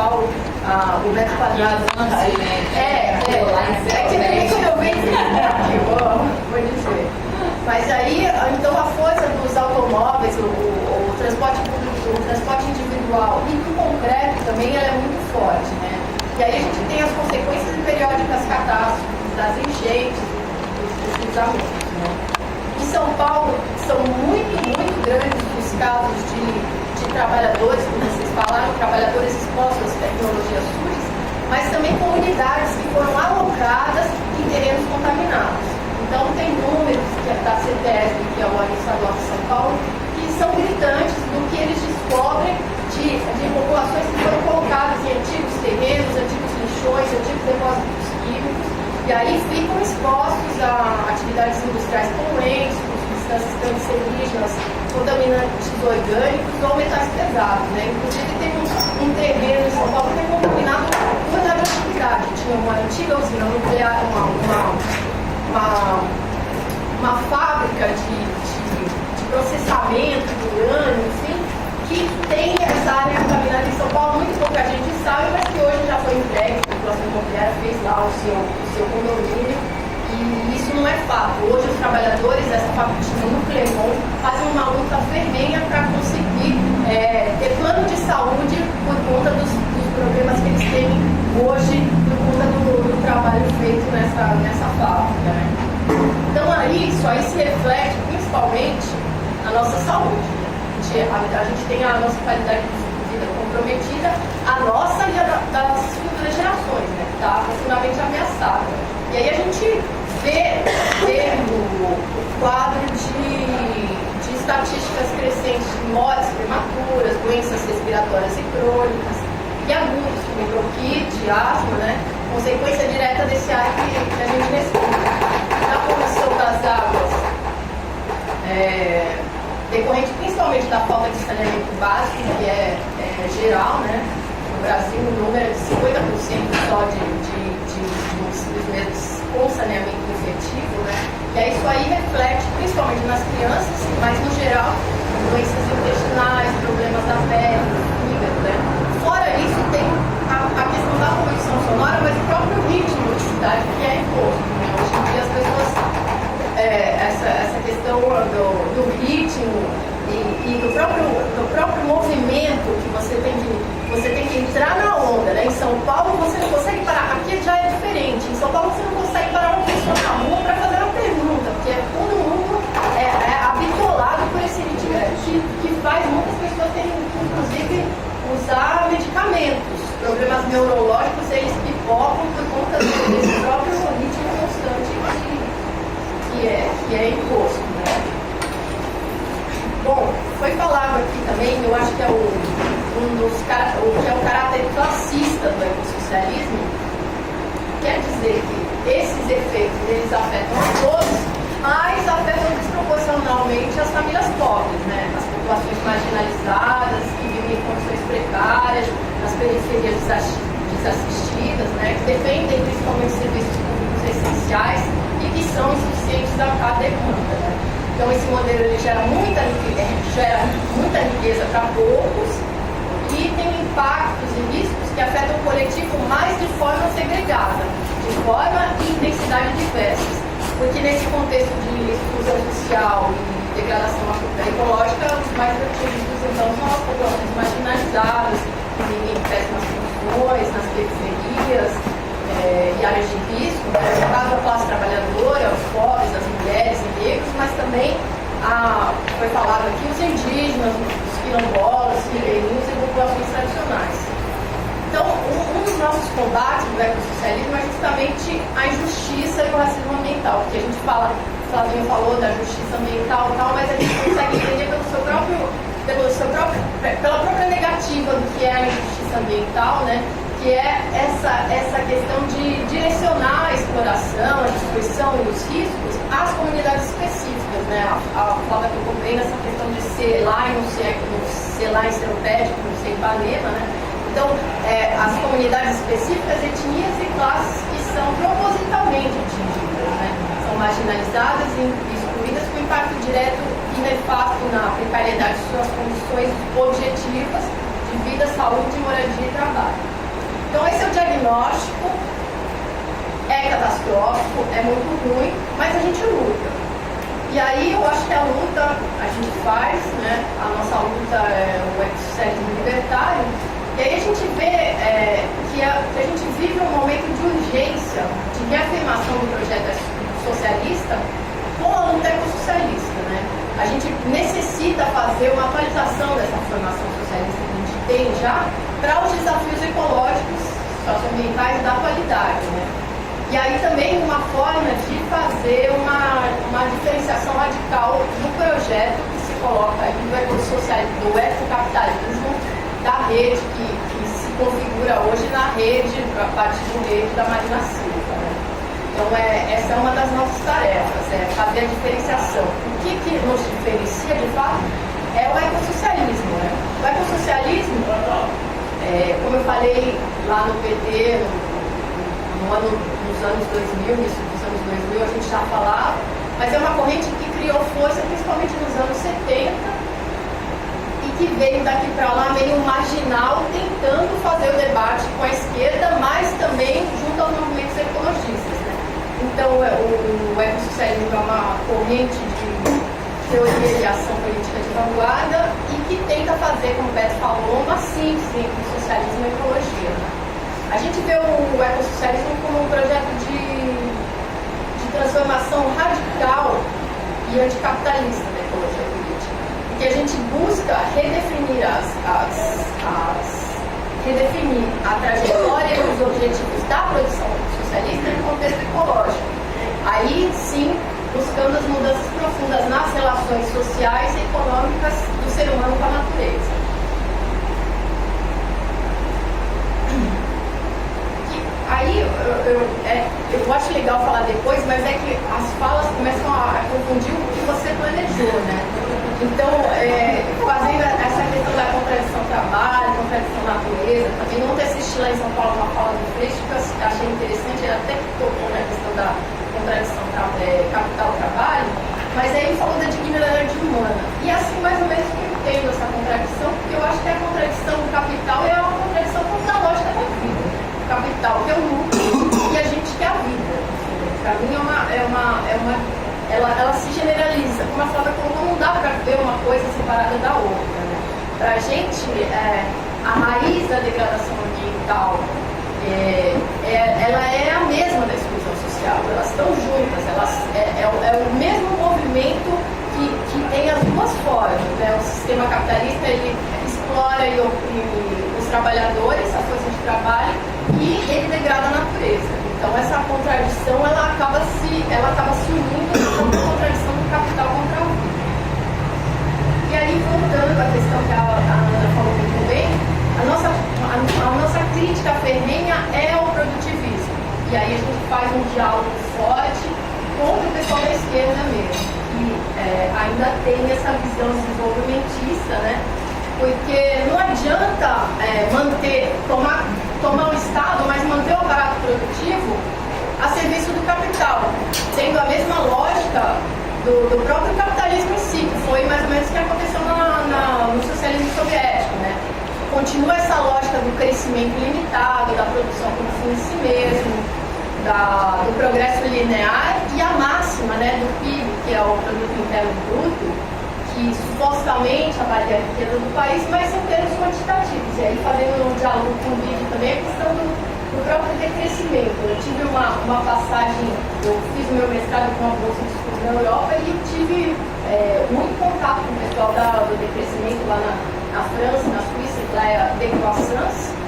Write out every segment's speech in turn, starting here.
Paulo, o metro quadrado. Que nem quando eu venho aqui, vou dizer. Mas aí, então a força dos automóveis, o transporte público, o transporte individual e do concreto também ela é muito forte, né? E aí a gente tem as consequências de periódicas catástrofes, das enchentes, dos deslizamentos, né? Em São Paulo, são muito grandes os casos de trabalhadores, como vocês falaram, trabalhadores expostos às tecnologias sujas, mas também comunidades que foram alocadas em terrenos contaminados. Então, tem números da CETESB, que é o órgão estadual de São Paulo, que são gritantes do que eles descobrem de populações que foram colocadas em antigos terrenos, antigos lixões, antigos depósitos químicos, e aí ficam expostos a atividades industriais poluentes, substâncias cancerígenas, contaminantes orgânicos ou metais pesados, né? Inclusive tem um terreno em São Paulo que é contaminado por radioatividade. Tinha uma antiga usina nuclear, uma fábrica de processamento de urânio, enfim, que tem essa área contaminada em São Paulo, muito pouca gente sabe, mas que hoje já foi entregue, a população imobiliária fez lá o seu condomínio, e isso não é fato. Hoje os trabalhadores dessa fábrica no Clemon fazem uma luta ferrenha para conseguir ter plano de saúde por conta dos problemas que eles têm hoje, por conta do trabalho feito nessa fábrica, né? Então isso aí se reflete principalmente na nossa saúde. A gente tem a nossa qualidade de vida comprometida, a nossa e a das futuras gerações, né? Que está profundamente ameaçada. E aí a gente vê o quadro de estatísticas crescentes de mortes prematuras, doenças respiratórias e crônicas e agudas, como bronquite, asma, né? Consequência direta desse ar que a gente respira. Na poluição das águas, decorrente principalmente da falta de saneamento básico, que é geral, né? No Brasil, o número é de 50% só de municípios mesmos com saneamento efetivo, né? E aí isso aí reflete principalmente nas crianças, mas no geral, doenças intestinais, problemas da pele, fígado, né? Fora isso, tem a questão da poluição sonora, mas o próprio ritmo de cidade que é imposto, né? Hoje em dia as pessoas, essa questão do ritmo e do próprio movimento que você tem que entrar na onda, né? Em São Paulo você não consegue parar, aqui já é diferente. Em São Paulo você não consegue parar uma pessoa na rua para fazer uma pergunta, porque todo mundo habitolado por esse ritmo que faz muitas pessoas terem que, inclusive, usar medicamentos. Problemas neurológicos eles pipocam por conta desse próprio ritmo constante que é imposto, né? Bom, foi falado aqui também, eu acho que é o caráter classista do ecossocialismo, quer dizer que esses efeitos eles afetam a todos, mas afetam desproporcionalmente as famílias pobres, né? As populações marginalizadas, que vivem em condições precárias, nas periferias desassistidas, né? Que dependem principalmente de serviços públicos essenciais e que são insuficientes à demanda, né? Então esse modelo ele gera muita riqueza para poucos e tem impactos e riscos que afetam o coletivo mais de forma segregada, de forma e intensidade diversas. Porque nesse contexto de exclusão social e degradação ecológica, os mais atingidos então são as populações marginalizadas, que vivem em péssimas condições, nas periferias e áreas de risco, né? No caso da classe trabalhadora, os pobres, as mulheres e negros, mas também, foi falado aqui, os indígenas, os quilombolas, ribeirinhos e populações tradicionais. Então, um dos nossos combates do ecossocialismo é justamente a injustiça e o racismo ambiental, porque a gente fala, o Flavinho falou da justiça ambiental e tal, mas a gente consegue entender pela própria negativa do que é a injustiça ambiental, né? Que é essa questão de direcionar a exploração, a destruição e os riscos às comunidades específicas, né? A Flávia tocou bem nessa questão de ser lá e não ser lá em Seropédico, não ser Ipanema, né? Então, as comunidades específicas, etnias e classes que são propositalmente atingidas, né? São marginalizadas e excluídas com impacto direto e nefasto na precariedade de suas condições objetivas de vida, saúde, moradia e trabalho. diagnóstico é catastrófico, é muito ruim, mas a gente luta. E aí eu acho que a luta a gente faz, né? A nossa luta é o ecossocialismo libertário, e aí a gente vê que a gente vive um momento de urgência, de reafirmação do projeto socialista com a luta ecossocialista, né? A gente necessita fazer uma atualização dessa formação socialista que a gente tem já para os desafios ecológicos, socioambientais da atualidade, né? E aí também uma forma de fazer uma diferenciação radical do projeto que se coloca aí do ecocapitalismo, da rede que se configura hoje na rede, a partir do rede da Marina Silva, né? Então essa é uma das nossas tarefas, é fazer a diferenciação. O que nos diferencia de fato é o ecossocialismo, né? O ecossocialismo, como eu falei lá no PT, nos anos 2000, início dos anos 2000, a gente já falava, mas é uma corrente que criou força principalmente nos anos 70 e que veio daqui para lá meio marginal, tentando fazer o debate com a esquerda, mas também junto aos movimentos ecologistas, né? Então o ecossocialismo é uma corrente de teoria de ação política de vanguarda e que tenta fazer, como o Beto falou, uma síntese entre socialismo e ecologia, né? A gente vê o ecossocialismo como um projeto de transformação radical e anticapitalista da ecologia política, porque a gente busca redefinir redefinir a trajetória e os objetivos da produção socialista no contexto ecológico. Aí sim, buscando as mudanças profundas nas relações sociais e econômicas do ser humano com a natureza. Aí eu acho legal falar depois, mas é que as falas começam a confundir o que você planejou, né? Então, fazendo essa questão da contradição trabalho, contradição natureza, também ontem assisti lá em São Paulo uma fala do Freixo que eu achei interessante, ele até tocou na questão da contradição capital-trabalho, mas aí ele falou da dignidade humana. E assim, mais ou menos, que eu entendo essa contradição, porque eu acho que a contradição do capital é uma contradição contra a lógica da vida. Capital que é o lucro e a gente quer a vida. Para mim ela se generaliza. Como a Flávia colocou, não dá para ver uma coisa separada da outra, né? Para a gente, a raiz da degradação ambiental ela é a mesma da exclusão social. Elas estão juntas. É o mesmo movimento que tem as duas formas, né? O sistema capitalista ele explora e oprime os trabalhadores, a força de trabalho, e ele degrada a natureza. Então essa contradição ela acaba se unindo com a contradição do capital contra a vida. E aí, voltando à questão que a Ana falou muito bem, a nossa crítica ferrenha é ao produtivismo. E aí a gente faz um diálogo forte contra o pessoal da esquerda mesmo, que ainda tem essa visão desenvolvimentista, né? Porque não adianta tomar o Estado, mas manter o aparato produtivo a serviço do capital, tendo a mesma lógica do próprio capitalismo em si, que foi mais ou menos o que aconteceu no socialismo soviético, né? Continua essa lógica do crescimento limitado, da produção como fim em si mesmo, do progresso linear e a máxima, né, do PIB, que é o Produto Interno Bruto, que supostamente avalia a riqueza do país, mas em termos quantitativos. E aí, fazendo um diálogo com o vídeo também, a questão do próprio decrescimento. Eu tive uma passagem, eu fiz o meu mestrado com uma bolsa de estudo na Europa e tive muito contato com o pessoal do decrescimento lá na França, na Suíça, lá é a Decroissance.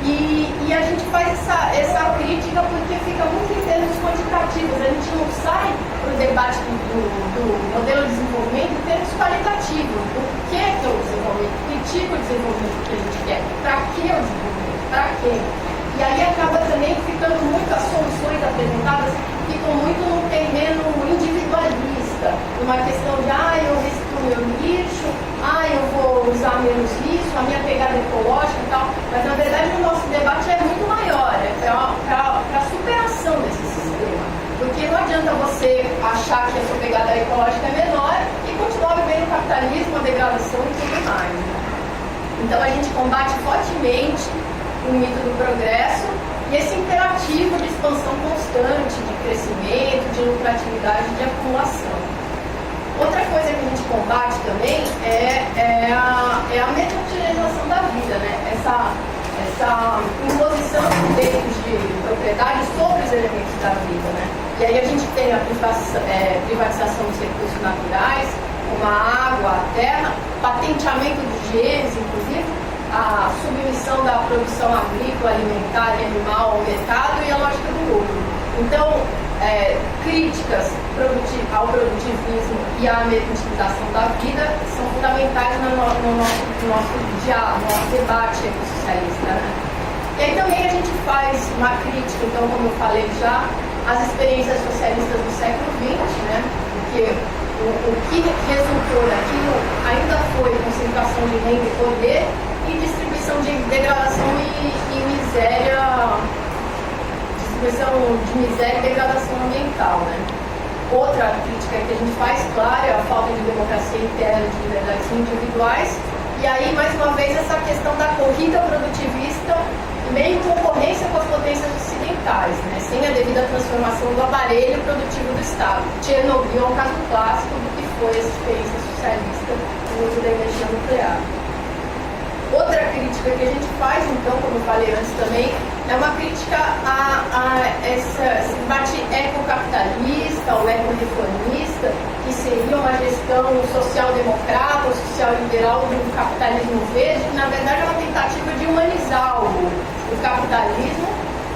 E a gente faz essa crítica porque fica muito em termos quantitativos. A gente não sai para o debate do modelo de desenvolvimento em termos qualitativos. O que é o desenvolvimento? Que tipo de desenvolvimento que a gente quer? Para que o desenvolvimento? Para quê? E aí acaba também ficando muito, as soluções apresentadas ficam muito no terreno individualista. Uma questão de, eu reciclo meu lixo, eu vou usar menos isso, a minha pegada ecológica e tal. Mas na verdade o nosso debate é muito maior, para a superação desse sistema. Porque não adianta você achar que a sua pegada ecológica é menor e continuar vivendo o capitalismo, a degradação e tudo mais. Então a gente combate fortemente o mito do progresso e esse imperativo de expansão constante, de crescimento, de lucratividade, de acumulação. Outra coisa que a gente combate também é a mercantilização da vida, né? Essa imposição de direitos de propriedade sobre os elementos da vida, né? E aí a gente tem a privatização dos recursos naturais, como a água, a terra, patenteamento dos genes, inclusive, a submissão da produção agrícola, alimentar e animal ao mercado e a lógica do lucro. Então, críticas ao produtivismo e à mercantilização da vida são fundamentais no nosso diálogo, no nosso debate ecossocialista, né? E aí também a gente faz uma crítica, então, como eu falei já, às experiências socialistas do século XX, né? Porque o que resultou daquilo ainda foi concentração de renda e poder e distribuição de degradação e miséria, distribuição de miséria e degradação ambiental, né? Outra crítica que a gente faz, claro, é a falta de democracia interna, de liberdades individuais, e aí, mais uma vez, essa questão da corrida produtivista, meio em concorrência com as potências ocidentais, né? Sem a devida transformação do aparelho produtivo do Estado. Chernobyl é um caso clássico do que foi essa experiência socialista no uso da energia nuclear. Outra crítica que a gente faz, então, como eu falei antes também, é uma crítica a esse debate ecocapitalista ou ecoreformista, que seria uma gestão social-democrata ou social-liberal do capitalismo verde, que na verdade é uma tentativa de humanizar o capitalismo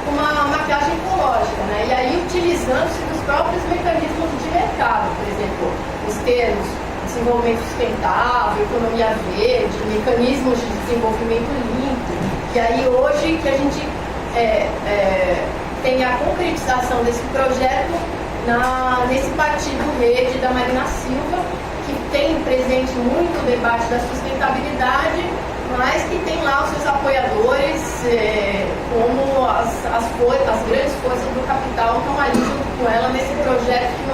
com uma maquiagem ecológica, né? E aí utilizando-se dos próprios mecanismos de mercado, por exemplo, os termos desenvolvimento sustentável, economia verde, mecanismos de desenvolvimento limpo. E aí hoje que a gente tem a concretização desse projeto nesse partido rede da Marina Silva, que tem presente muito o debate da sustentabilidade, mas que tem lá os seus apoiadores como as grandes forças do capital estão ali junto com ela nesse projeto que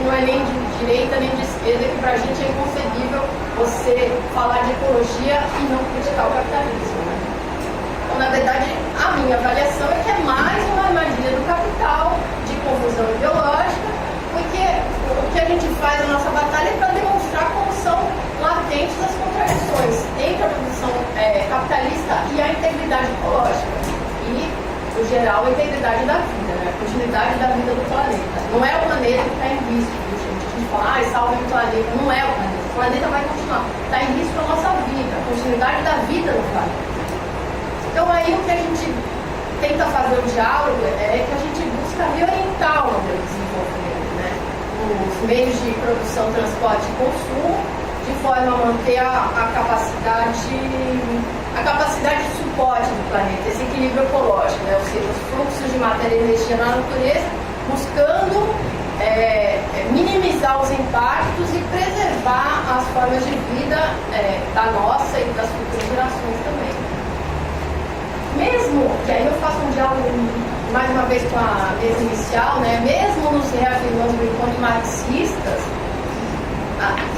não é nem de direita nem de esquerda, que para a gente é inconcebível você falar de ecologia e não criticar o capitalismo, né? Então, na verdade, a minha avaliação é que é mais uma armadilha do capital, de confusão ideológica, porque o que a gente faz na nossa batalha é para demonstrar como são latentes as contradições entre a produção capitalista e a integridade ecológica. E, no geral, a integridade da vida, né? A continuidade da vida do planeta. Não é o planeta que está em risco, gente. A gente fala, salve o planeta. Não é o planeta. O planeta vai continuar. Está em risco a nossa vida, a continuidade da vida no planeta. Então, aí o que a gente tenta fazer o diálogo é que a gente busca reorientar o modelo de desenvolvimento, né? Os meios de produção, transporte e consumo, de forma a manter a capacidade de suporte do planeta, esse equilíbrio ecológico, né? Ou seja, os fluxos de matéria e energia na natureza, buscando minimizar os impactos e preservar as formas de vida da nossa e das futuras gerações também. Mesmo, que aí eu faço um diálogo mais uma vez com a mesa inicial, né? Mesmo nos reafirmando enquanto marxistas,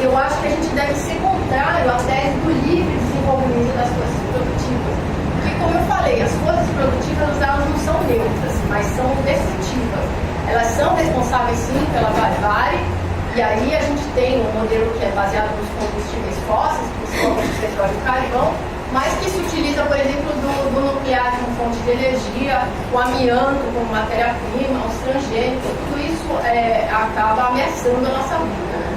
eu acho que a gente deve ser contrário à tese do livre desenvolvimento das forças produtivas. Porque, como eu falei, as forças produtivas elas não são neutras, mas são destrutivas. Elas são responsáveis, sim, pela barbárie, e aí a gente tem um modelo que é baseado nos combustíveis fósseis, principalmente petróleo e carvão, mas que se utiliza, por exemplo, do nuclear como fonte de energia, o amianto como matéria-prima, os transgênicos, tudo isso acaba ameaçando a nossa vida, né?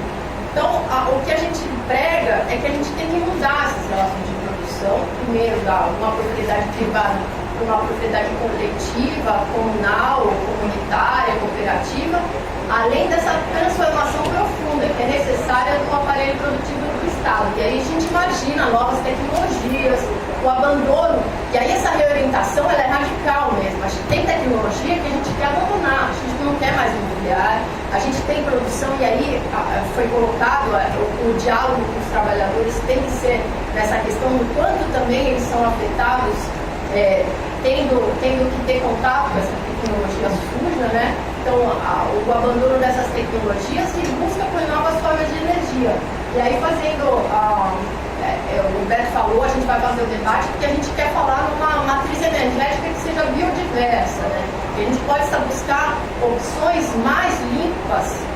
Então, o que a gente prega é que a gente tem que mudar essas relações de produção, primeiro da uma propriedade privada para uma propriedade coletiva, comunal, comunitária, cooperativa, além dessa transformação profunda que é necessária do aparelho produtivo do Estado. E aí a gente imagina novas tecnologias, o abandono, e aí essa reorientação ela é radical mesmo. A gente tem tecnologia que a gente quer abandonar, a gente não quer mais imobiliário, a gente tem produção, e aí foi colocado o diálogo com os trabalhadores tem que ser nessa questão do quanto também eles são afetados, tendo que ter contato com essa tecnologia suja, né? Então, o abandono dessas tecnologias se busca por novas formas de energia. E aí, o Beto falou, a gente vai fazer o debate, porque a gente quer falar numa matriz energética que seja biodiversa. vice-versa, né? A gente pode buscar opções mais limpas